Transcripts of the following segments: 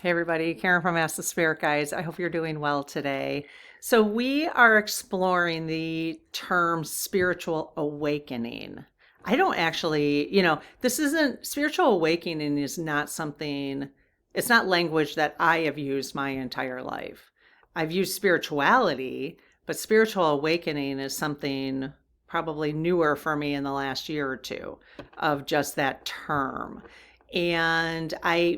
Hey everybody, Karen from Ask the Spirit Guides. I hope you're doing well today. So we are exploring the term spiritual awakening. I don't actually, this isn't spiritual awakening is not something, it's not language that I have used my entire life. I've used spirituality, but spiritual awakening is something probably newer for me in the last year or two of just that term. And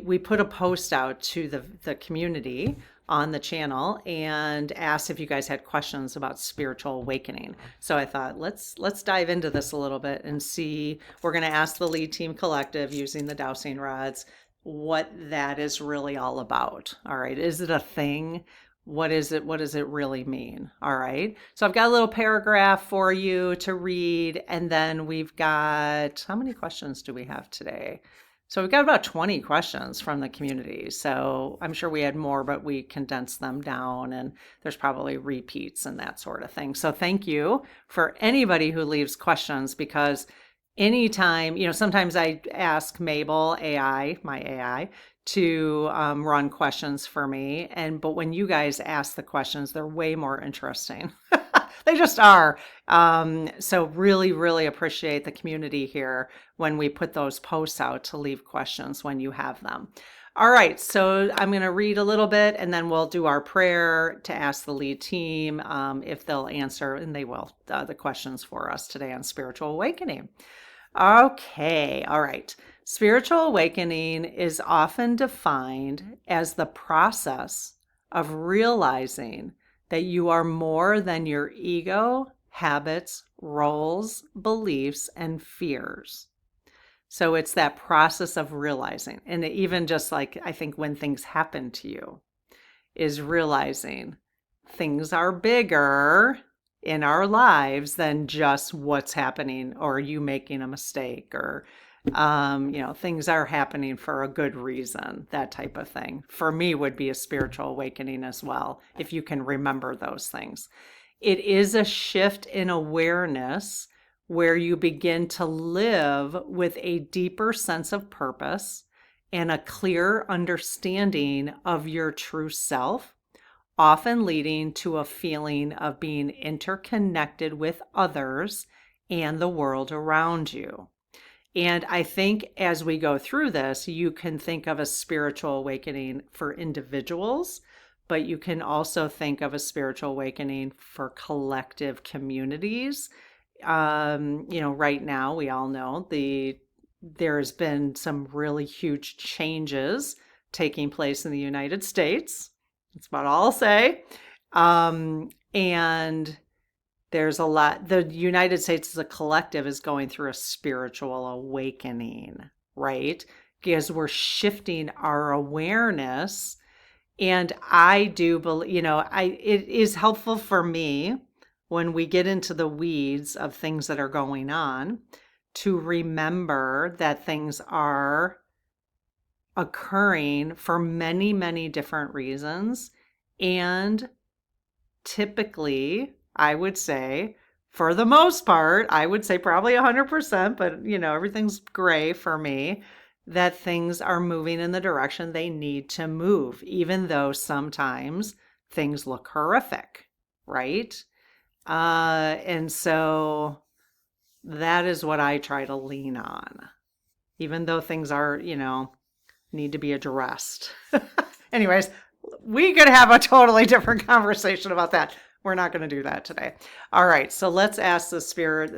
we put a post out to the community on the channel and asked if you guys had questions about spiritual awakening. So I thought let's dive into this a little bit and see. We're going to ask the lead team collective using the dowsing rods what that is really all about. All right, is it a thing? What is it? What does it really mean? All right. So I've got a little paragraph for you to read, and then we've got, how many questions do we have today? So we've got about 20 questions from the community. So I'm sure we had more, but we condensed them down, and there's probably repeats and that sort of thing. So thank you for anybody who leaves questions, because anytime, sometimes I ask Mabel AI, my AI, to run questions for me. But when you guys ask the questions, they're way more interesting. They just are. So really, really appreciate the community here when we put those posts out to leave questions when you have them. All right, so I'm going to read a little bit and then we'll do our prayer to ask the lead team if they'll answer, and they will, the questions for us today on spiritual awakening. Okay, all right. Spiritual awakening is often defined as the process of realizing that you are more than your ego, habits, roles, beliefs, and fears. So it's that process of realizing. And even just like, I think when things happen to you, is realizing things are bigger in our lives than just what's happening or you making a mistake, or things are happening for a good reason. That type of thing for me would be a spiritual awakening as well, if you can remember those things. It is a shift in awareness where you begin to live with a deeper sense of purpose and a clear understanding of your true self, often leading to a feeling of being interconnected with others and the world around you. And I think as we go through this, you can think of a spiritual awakening for individuals, but you can also think of a spiritual awakening for collective communities. Right now, we all know there's been some really huge changes taking place in the United States. That's about all I'll say. And there's a lot. The United States as a collective is going through a spiritual awakening, right? Because we're shifting our awareness. And I do believe, it is helpful for me when we get into the weeds of things that are going on to remember that things are occurring for many, many different reasons. And typically, I would say, for the most part, I would say probably 100%, but everything's gray for me, that things are moving in the direction they need to move, even though sometimes things look horrific, right? And so that is what I try to lean on, even though things are, need to be addressed. Anyways, we could have a totally different conversation about that. We're not going to do that today. All right, so let's ask the spirit.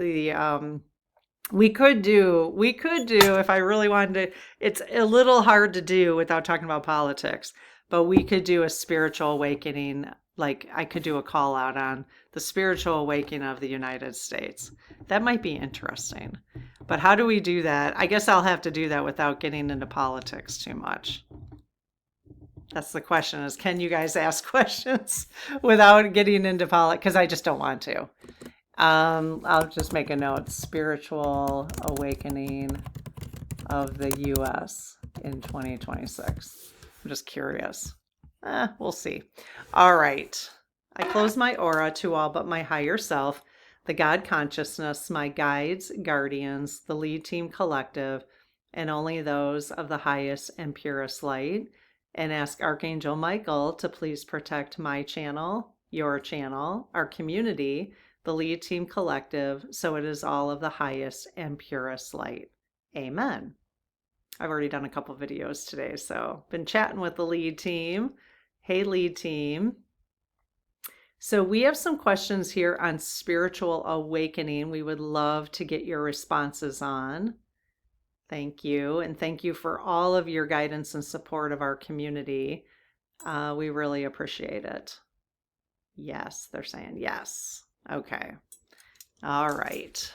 We could do, if I really wanted to, it's a little hard to do without talking about politics, but we could do a spiritual awakening. Like I could do a call out on the spiritual awakening of the United States. That might be interesting. But how do we do that? I guess I'll have to do that without getting into politics too much. That's the question, is can you guys ask questions without getting into politics? Because I just don't want to. I'll just make a note. Spiritual awakening of the U.S. in 2026. I'm just curious. We'll see. All right. I close my aura to all but my higher self, the God consciousness, my guides, guardians, the lead team collective, and only those of the highest and purest light. and ask Archangel Michael to please protect my channel, your channel, our community, the Lead Team Collective, so it is all of the highest and purest light. Amen. I've already done a couple videos today, so been chatting with the Lead Team. Hey, Lead Team. So we have some questions here on spiritual awakening we would love to get your responses on. Thank you. And thank you for all of your guidance and support of our community. We really appreciate it. Yes, they're saying yes. Okay. All right.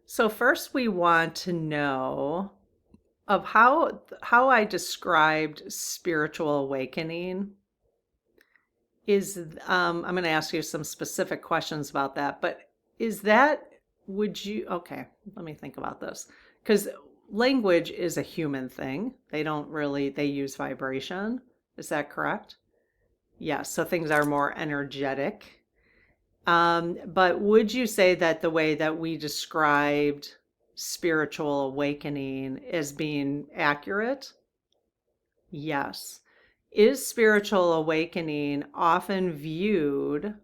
So first we want to know of how I described spiritual awakening is, I'm going to ask you some specific questions about that, but is that, okay, let me think about this. Because language is a human thing. They use vibration. Is that correct? Yes, so things are more energetic. But would you say that the way that we described spiritual awakening is being accurate? Yes. Is spiritual awakening often viewed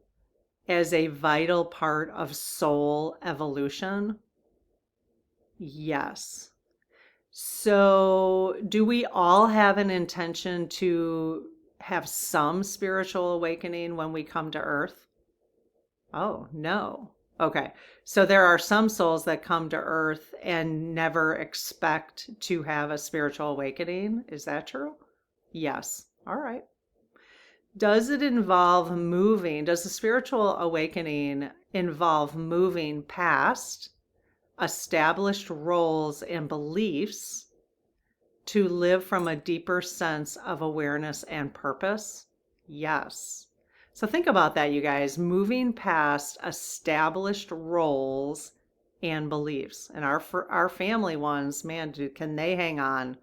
as a vital part of soul evolution? Yes. So, do we all have an intention to have some spiritual awakening when we come to Earth? Oh, no. Okay. So, there are some souls that come to Earth and never expect to have a spiritual awakening. Is that true? Yes. All right. Does it involve moving? Does the spiritual awakening involve moving past established roles and beliefs to live from a deeper sense of awareness and purpose? Yes. So think about that, you guys. Moving past established roles and beliefs. And our family ones, man, can they hang on?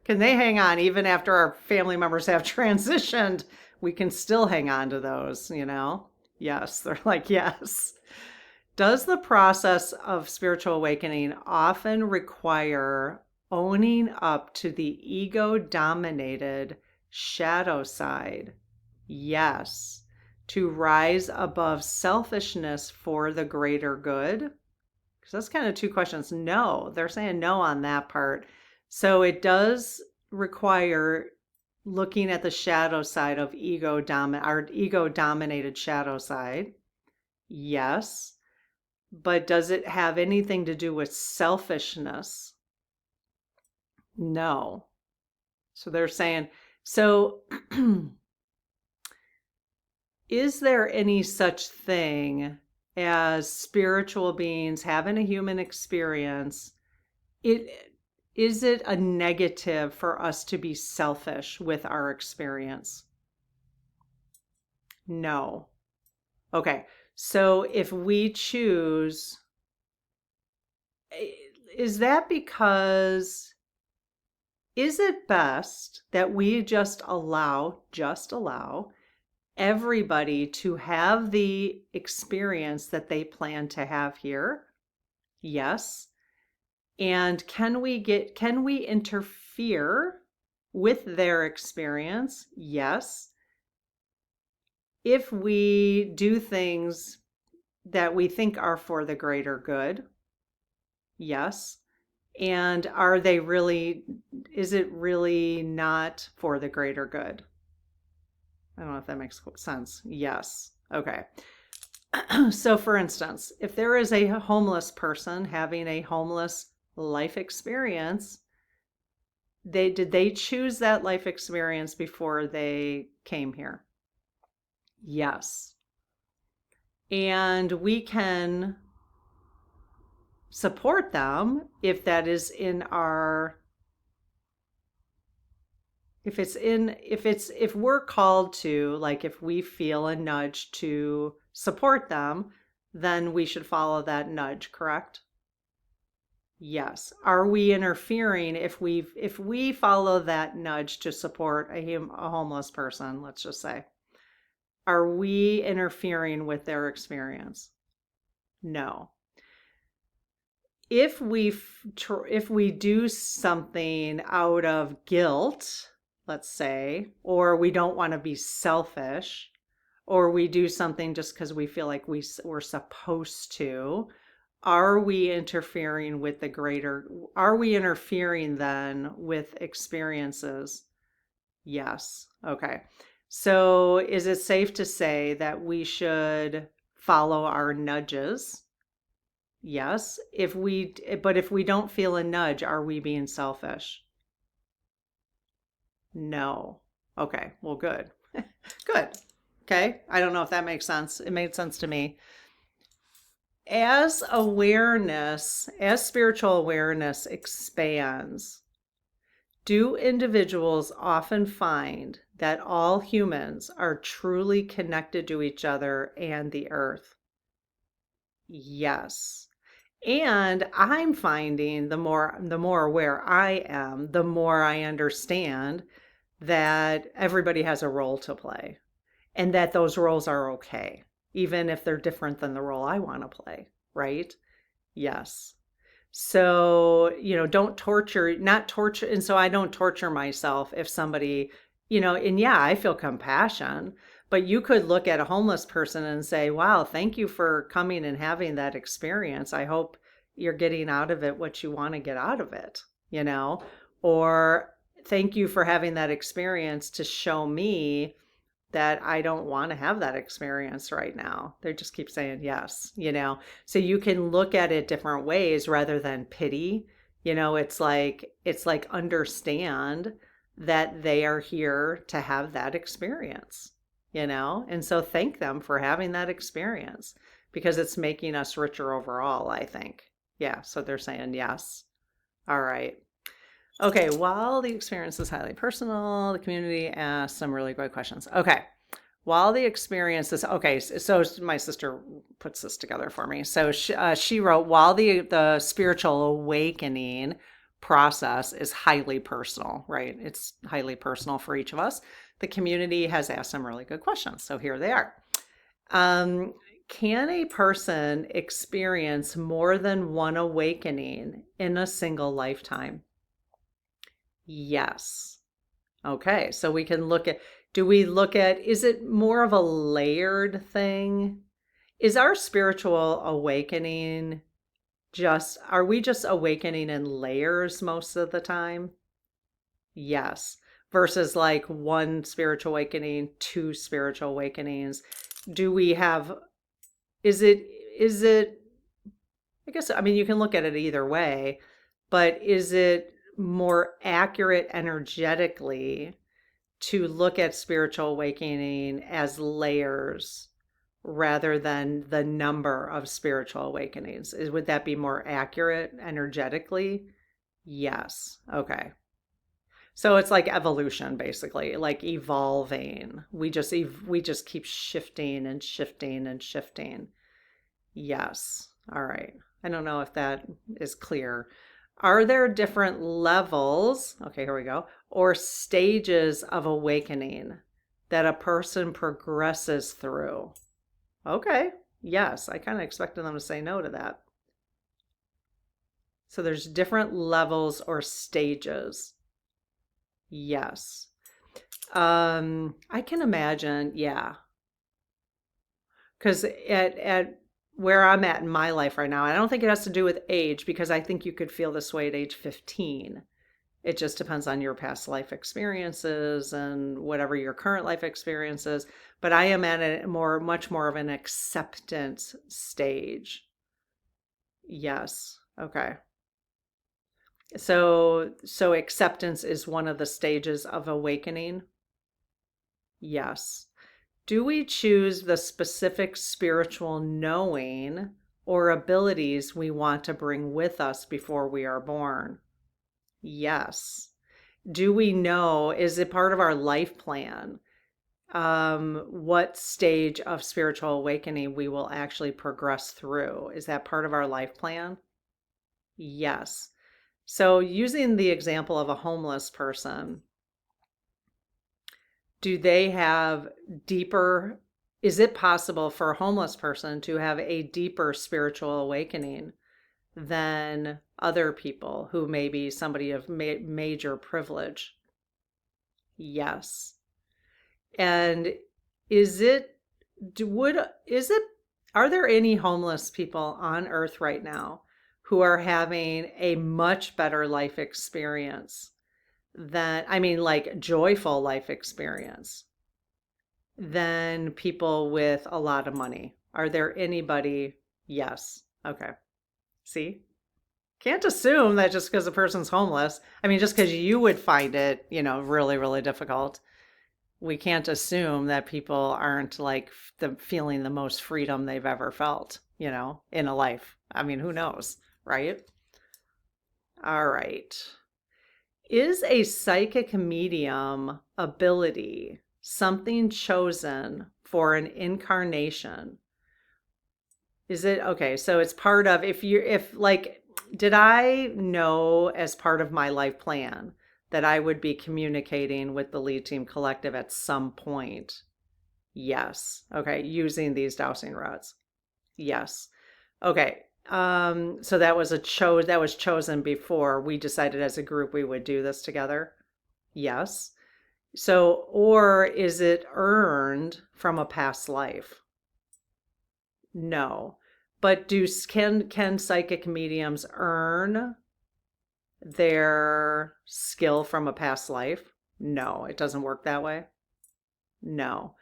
Can they hang on even after our family members have transitioned? We can still hang on to those, you know? Yes, they're like, yes. Does the process of spiritual awakening often require owning up to the ego dominated shadow side? Yes. To rise above selfishness for the greater good? Because that's kind of two questions. No, they're saying no on that part. So it does require looking at the shadow side of our ego dominated shadow side. Yes. But does it have anything to do with selfishness? No. So they're saying, so is there any such thing as spiritual beings having a human experience? Is it a negative for us to be selfish with our experience? No. Okay. So if we choose, is that because, is it best that we just allow everybody to have the experience that they plan to have here? Yes. And can we interfere with their experience? Yes. If we do things that we think are for the greater good? Yes. And is it really not for the greater good? I don't know if that makes sense. Yes. Okay. So for instance, if there is a homeless person having a homeless life experience, did they choose that life experience before they came here? Yes. And we can support them if that is in our, if we're called to, like if we feel a nudge to support them, then we should follow that nudge, correct? Yes. Are we interfering if we follow that nudge to support a homeless person, let's just say? Are we interfering with their experience? No. If we do something out of guilt, let's say, or we don't want to be selfish, or we do something just because we feel like we're supposed to, are we interfering with the greater, are we interfering then with experiences? Yes. Okay. So is it safe to say that we should follow our nudges? Yes. But if we don't feel a nudge, are we being selfish? No. Okay. Well, good. Good. Okay. I don't know if that makes sense. It made sense to me. As spiritual awareness expands, do individuals often find that all humans are truly connected to each other and the earth? Yes. And I'm finding the more aware I am, the more I understand that everybody has a role to play and that those roles are okay, even if they're different than the role I want to play, right? Yes. So, don't torture, not torture. And so I don't torture myself if somebody, and yeah, I feel compassion, but you could look at a homeless person and say, wow, thank you for coming and having that experience. I hope you're getting out of it what you want to get out of it, you know, or thank you for having that experience to show me that I don't want to have that experience right now. They just keep saying yes. So you can look at it different ways rather than pity. It's like understand that they are here to have that experience. And so thank them for having that experience because it's making us richer overall, I think. Yeah, so they're saying yes. All right. Okay, while the experience is highly personal, the community asks some really great questions. Okay, while the experience is, okay, so my sister puts this together for me. So she wrote, while the spiritual awakening process is highly personal, right? It's highly personal for each of us. The community has asked some really good questions. So here they are. Can a person experience more than one awakening in a single lifetime? Yes. Okay, so we can is it more of a layered thing? Is our spiritual awakening are we just awakening in layers most of the time? Yes. Versus like one spiritual awakening, two spiritual awakenings. Do we have, is it, I guess, I mean, you can look at it either way, but is it more accurate energetically to look at spiritual awakening as layers rather than the number of spiritual awakenings? Would that be more accurate energetically? Yes. Okay. So it's like evolution, basically, like evolving. We just keep shifting and shifting and shifting. Yes. All right. I don't know if that is clear. Are there different levels, okay, here we go, or stages of awakening that a person progresses through? Okay. Yes, I kind of expected them to say no to that. So there's different levels or stages. Yes. I can imagine, yeah. Because at where I'm at in my life right now, I don't think it has to do with age because I think you could feel this way at age 15. It just depends on your past life experiences and whatever your current life experience is. But I am at much more of an acceptance stage. Yes. Okay. So acceptance is one of the stages of awakening. Yes. Do we choose the specific spiritual knowing or abilities we want to bring with us before we are born? Yes. Do we know, is it part of our life plan, what stage of spiritual awakening we will actually progress through? Is that part of our life plan? Yes. So using the example of a homeless person, do they have deeper, is it possible for a homeless person to have a deeper spiritual awakening than other people who may be somebody of major privilege? Yes. And is it, is it, are there any homeless people on earth right now who are having a much better life experience than, I mean, like joyful life experience than people with a lot of money? Are there anybody? Yes. Okay. See? Can't assume that just because a person's homeless, I mean, just because you would find it, really, really difficult, we can't assume that people aren't like feeling the most freedom they've ever felt, in a life. I mean, who knows, right? All right. Is a psychic medium ability something chosen for an incarnation? Is it okay? So it's part of, if like, did I know as part of my life plan that I would be communicating with the Lead Team Collective at some point? Yes. Okay. Using these dowsing rods. Yes. Okay. So that was chosen before we decided as a group we would do this together. Yes. So, or is it earned from a past life? No. But can psychic mediums earn their skill from a past life? No, it doesn't work that way. No.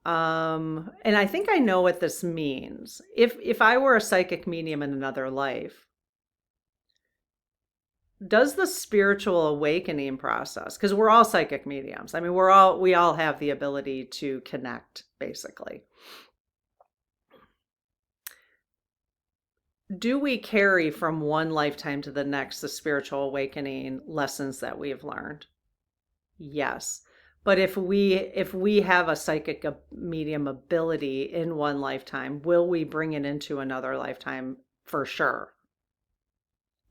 And I think I know what this means. If I were a psychic medium in another life, does the spiritual awakening process, because we're all psychic mediums. I mean, we all have the ability to connect, basically. Do we carry from one lifetime to the next the spiritual awakening lessons that we have learned? Yes. But if we have a psychic medium ability in one lifetime, will we bring it into another lifetime for sure?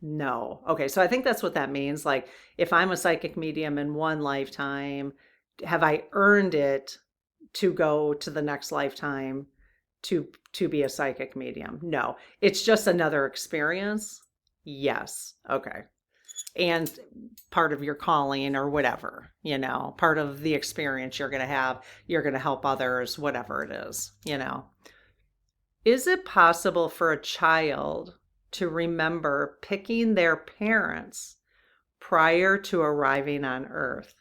No. Okay, so I think that's what that means. Like, if I'm a psychic medium in one lifetime, have I earned it to go to the next lifetime to be a psychic medium? No. It's just another experience. Yes. Okay. And part of your calling or whatever, part of the experience you're going to have, you're going to help others, whatever it is. Is it possible for a child to remember picking their parents prior to arriving on Earth?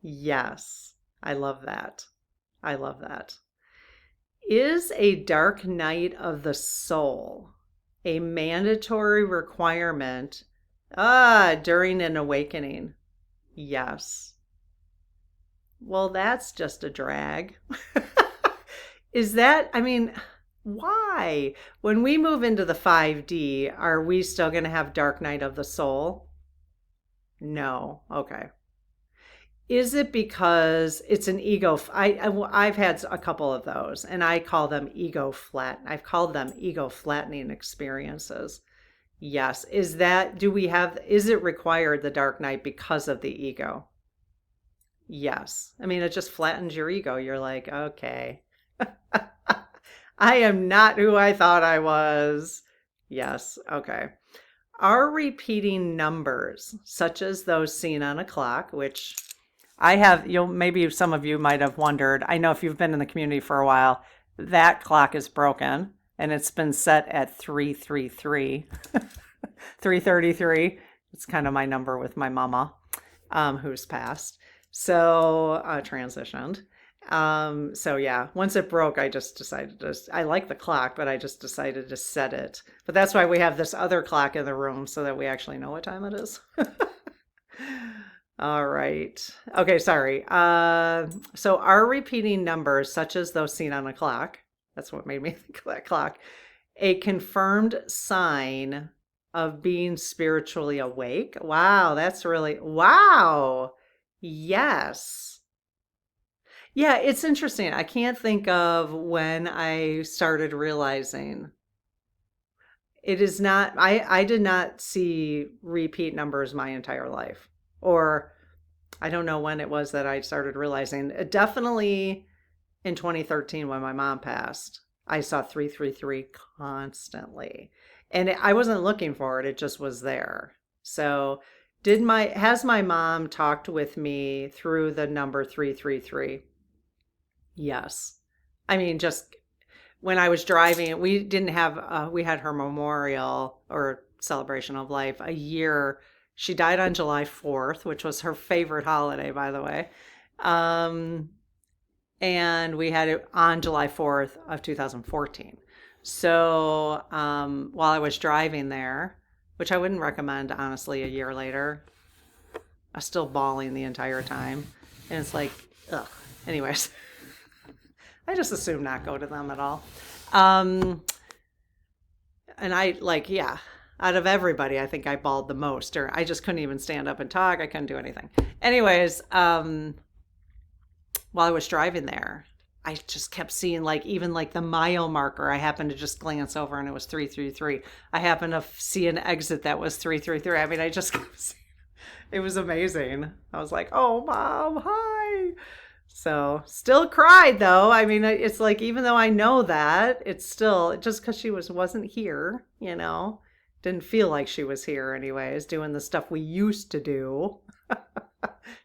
Yes, I love that. I love that. Is a dark night of the soul a mandatory requirement during an awakening? Yes. Well, that's just a drag. Is that, I mean, why? When we move into the 5D, are we still going to have Dark Night of the Soul? No. Okay. Is it because it's an ego? I've had a couple of those, and I call them I've called them ego flattening experiences. Yes. Is it required the Dark Night because of the ego? Yes. I mean, it just flattens your ego. You're like, okay, I am not who I thought I was. Yes. Okay. Are repeating numbers, such as those seen on a clock, which maybe some of you might have wondered. I know if you've been in the community for a while, that clock is broken and it's been set at 333, 333. It's kind of my number with my mama, who's passed. So, transitioned. So yeah, once it broke, I just decided I like the clock, but I just decided to set it. But that's why we have this other clock in the room so that we actually know what time it is. All right. Okay, sorry. So are repeating numbers such as those seen on a clock, that's what made me think of that clock, a confirmed sign of being spiritually awake? Wow, wow. Yes. Yeah, it's interesting. I can't think of when I started realizing it is not, I did not see repeat numbers my entire life. Or I don't know when it was that I started realizing. Definitely in 2013 when my mom passed, I saw 333 constantly. And I wasn't looking for it, it just was there. So Has my mom talked with me through the number 333? Yes. I mean, just when I was driving, we had her memorial or celebration of life a year. She died on July 4th, which was her favorite holiday, by the way. Um, and we had it on July 4th of 2014. So while I was driving there, which I wouldn't recommend, honestly, a year later, I was still bawling the entire time. And it's like, ugh. Anyways, I just assume not go to them at all. Um, and I like, yeah, out of everybody, I think I bawled the most, or I just couldn't even stand up and talk. I couldn't do anything. Anyways, while I was driving there, I just kept seeing like even like the mile marker. I happened to just glance over and it was 333. I happened to see an exit that was 333. I mean, I just kept seeing, it was amazing. I was like, "Oh, mom, hi." So, still cried though. I mean, it's like even though I know that, it's still just because she wasn't here, didn't feel like she was here anyways, doing the stuff we used to do.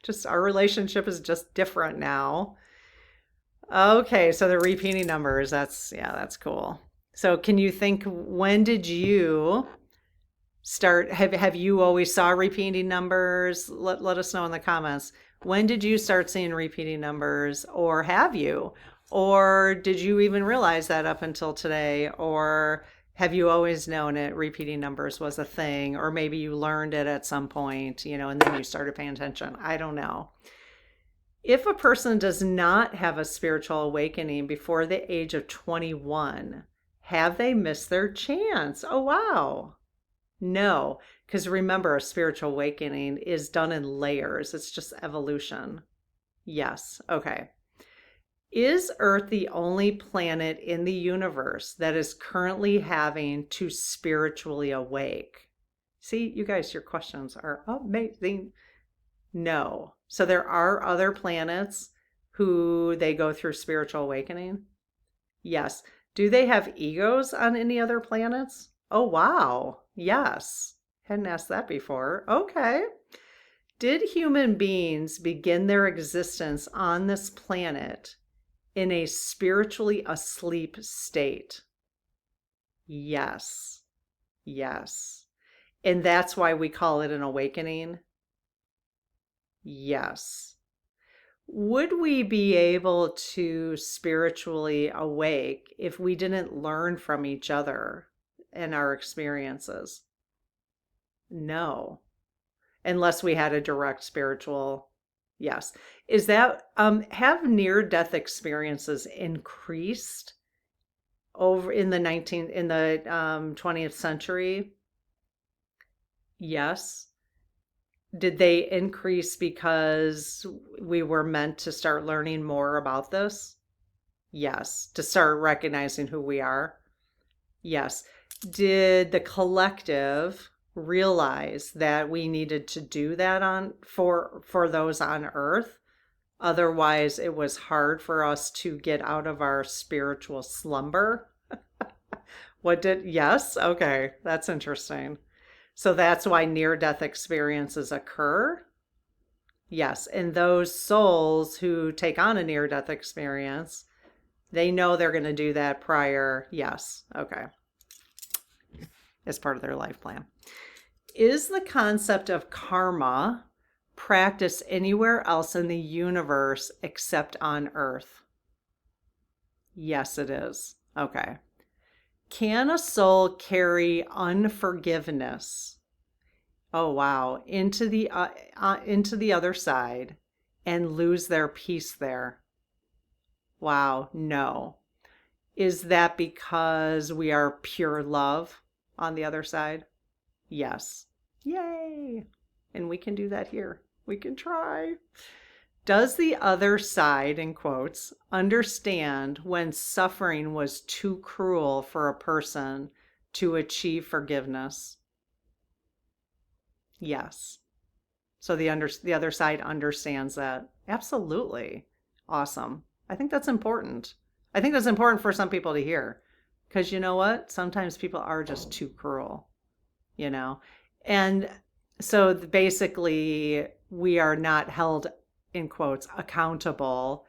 Just our relationship is just different now. Okay, so the repeating numbers, that's cool. So can you think, when did you start, have you always saw repeating numbers? Let us know in the comments. When did you start seeing repeating numbers, or have you? Or did you even realize that up until today? Or have you always known it, repeating numbers was a thing? Or maybe you learned it at some point, and then you started paying attention. I don't know. If a person does not have a spiritual awakening before the age of 21, have they missed their chance? Oh, wow. No, because remember, a spiritual awakening is done in layers. It's just evolution. Yes. Okay. Is Earth the only planet in the universe that is currently having to spiritually awake? See, you guys, your questions are amazing. No. So there are other planets who they go through spiritual awakening? Yes. Do they have egos on any other planets? Oh, wow. Yes. Hadn't asked that before. Okay. Did human beings begin their existence on this planet in a spiritually asleep state? Yes. Yes. And that's why we call it an awakening? Yes. Would we be able to spiritually awake if we didn't learn from each other and our experiences? No, unless we had a direct spiritual. Yes. Is that have near-death experiences increased over in the 20th century? Yes. Did they increase because we were meant to start learning more about this? Yes. To start recognizing who we are? Yes. Did the collective realize that we needed to do that for those on Earth? Otherwise, it was hard for us to get out of our spiritual slumber. Yes? Okay, that's interesting. So that's why near-death experiences occur? Yes, and those souls who take on a near-death experience, they know they're going to do that prior. Yes, okay. As part of their life plan. Is the concept of karma practiced anywhere else in the universe except on Earth? Yes, it is. Okay. Can a soul carry unforgiveness? Oh, wow. Into the other side and lose their peace there? Wow, no. Is that because we are pure love on the other side? Yes. Yay. And we can do that here. We can try. Does the other side, in quotes, understand when suffering was too cruel for a person to achieve forgiveness? Yes. So the other side understands that. Absolutely. Awesome. I think that's important. I think that's important for some people to hear. Because you know what? Sometimes people are just too cruel, you know? And So basically, we are not held, in quotes, accountable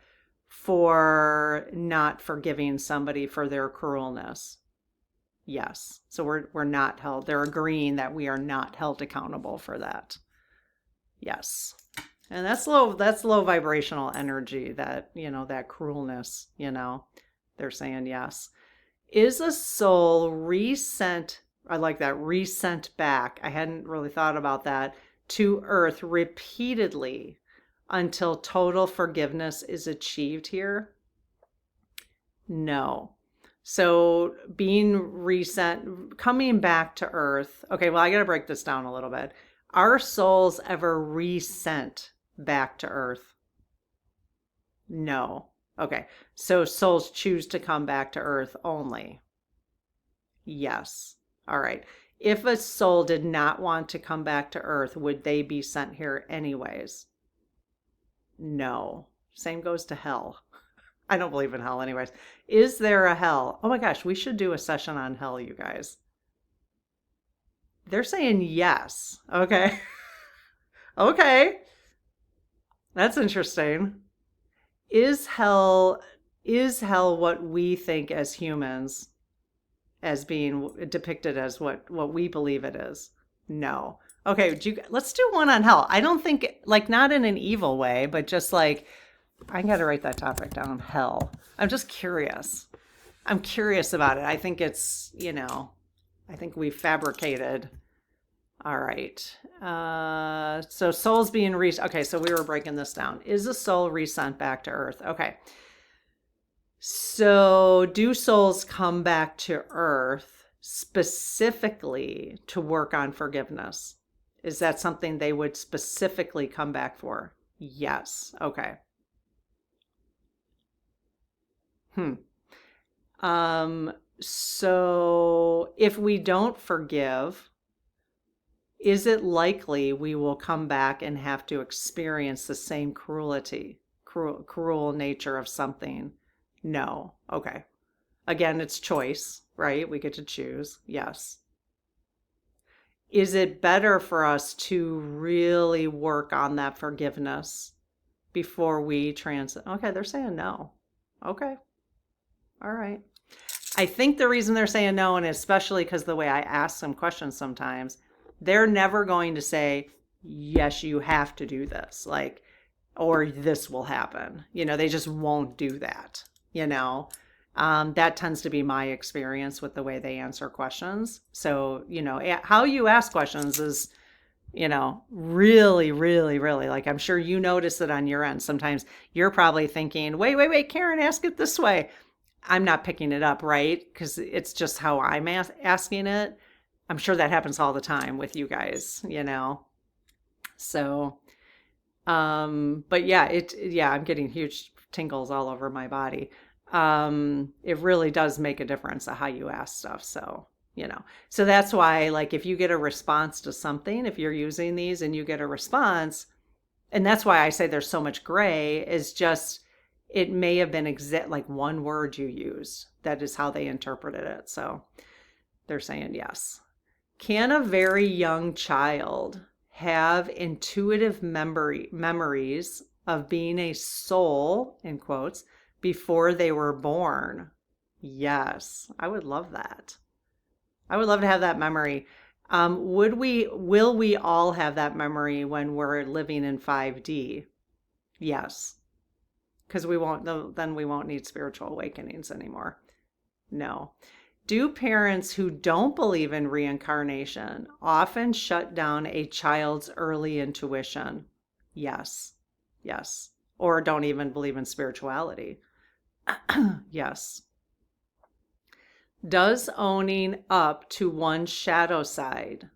for not forgiving somebody for their cruelness. Yes. So we're not held. They're agreeing that we are not held accountable for that. Yes. And that's low vibrational energy, that, that cruelness, they're saying yes. Is a soul resent, I like that, resent back. I hadn't really thought about that, to earth repeatedly until total forgiveness is achieved here? No. So being resent, coming back to earth. Okay, well, I got to break this down a little bit. Are souls ever resent back to earth? No. Okay. So souls choose to come back to earth only. Yes. All right. If a soul did not want to come back to earth, would they be sent here anyways? No. Same goes to hell. I don't believe in hell anyways. Is there a hell? Oh my gosh, we should do a session on hell, you guys. They're saying yes. Okay. Okay. That's interesting. Is hell is hell what we think as humans, as being depicted as what we believe it is? No. Okay, let's do one on hell. I don't think, like, not in an evil way, but just like, I got to write that topic down. Hell. I'm just curious. I'm curious about it. I think it's, I think we fabricated. All right. So souls being okay, so we were breaking this down. Is a soul resent back to earth? Okay. So do souls come back to earth specifically to work on forgiveness? Is that something they would specifically come back for? Yes. Okay. Hmm. So if we don't forgive, is it likely we will come back and have to experience the same cruel nature of something? No. Okay. Again, it's choice, right? We get to choose. Yes. Is it better for us to really work on that forgiveness before we transit? Okay, they're saying no. Okay. All right. I think the reason they're saying no, and especially because the way I ask them questions sometimes, they're never going to say, yes, you have to do this, like, or this will happen. They just won't do that. That tends to be my experience with the way they answer questions. So, how you ask questions is, really, really, really, like, I'm sure you notice it on your end. Sometimes you're probably thinking, wait, Karen, ask it this way. I'm not picking it up, right? Because it's just how I'm asking it. I'm sure that happens all the time with you guys, So, but yeah, I'm getting huge tingles all over my body. It really does make a difference of how you ask stuff. So that's why, like, if you get a response to something, if you're using these and you get a response, and that's why I say there's so much gray, is just, it may have been like one word you used. That is how they interpreted it. So they're saying yes. Can a very young child have intuitive memories of being a soul, in quotes, before they were born? Yes, I would love that. I would love to have that memory. Will we all have that memory when we're living in 5D? Yes, because then we won't need spiritual awakenings anymore. No. Do parents who don't believe in reincarnation often shut down a child's early intuition? Yes. Yes. Or don't even believe in spirituality? Yes. Does owning up to one's shadow side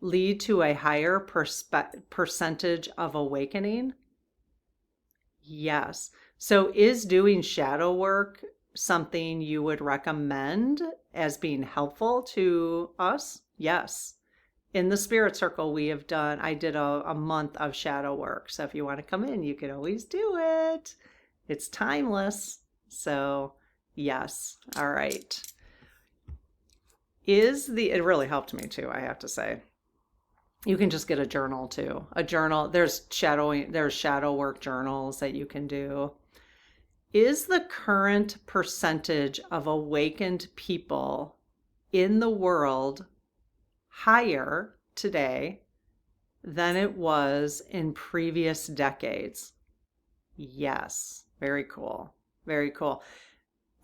lead to a higher percentage of awakening? Yes. So is doing shadow work something you would recommend as being helpful to us? Yes. In the spirit circle, I did a month of shadow work. So if you want to come in, you can always do it. It's timeless. So yes. All right. It really helped me too, I have to say. You can just get a journal too. A journal, there's shadow work journals that you can do. Is the current percentage of awakened people in the world higher today than it was in previous decades? Yes. Very cool. Very cool.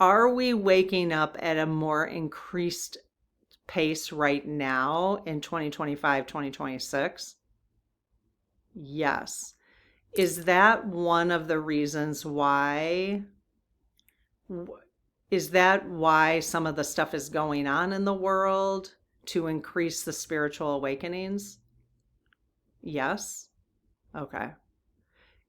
Are we waking up at a more increased pace right now in 2025, 2026? Yes. Is that one of the reasons why? Is that why some of the stuff is going on in the world to increase the spiritual awakenings? Yes. Okay.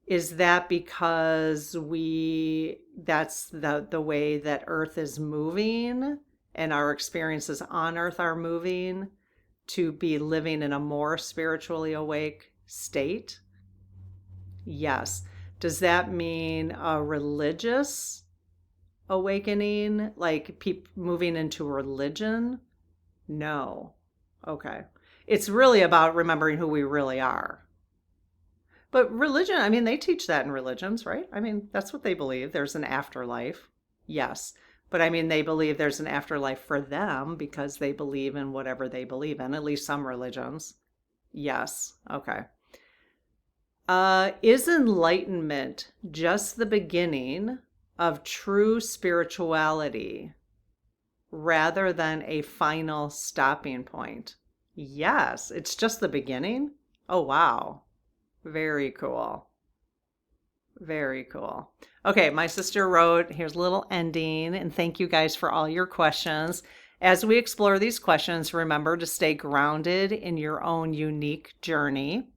Is that because that's the way that Earth is moving and our experiences on Earth are moving to be living in a more spiritually awake state? Yes. Does that mean a religious awakening, like people moving into religion? No. Okay. It's really about remembering who we really are. But religion, I mean, they teach that in religions, right? I mean, that's what they believe. There's an afterlife. Yes. But I mean, they believe there's an afterlife for them because they believe in whatever they believe in, at least some religions. Yes. Okay. Is enlightenment just the beginning of true spirituality rather than a final stopping point? Yes, it's just the beginning. Oh, wow. Very cool. Very cool. Okay, my sister wrote, here's a little ending, and thank you guys for all your questions. As we explore these questions, remember to stay grounded in your own unique journey.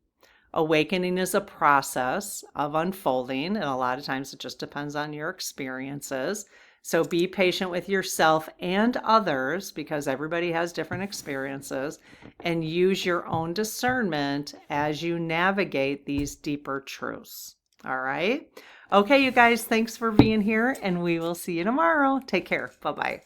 Awakening is a process of unfolding, and a lot of times it just depends on your experiences. So be patient with yourself and others because everybody has different experiences, and use your own discernment as you navigate these deeper truths. All right. Okay, you guys, thanks for being here, and we will see you tomorrow. Take care. Bye bye.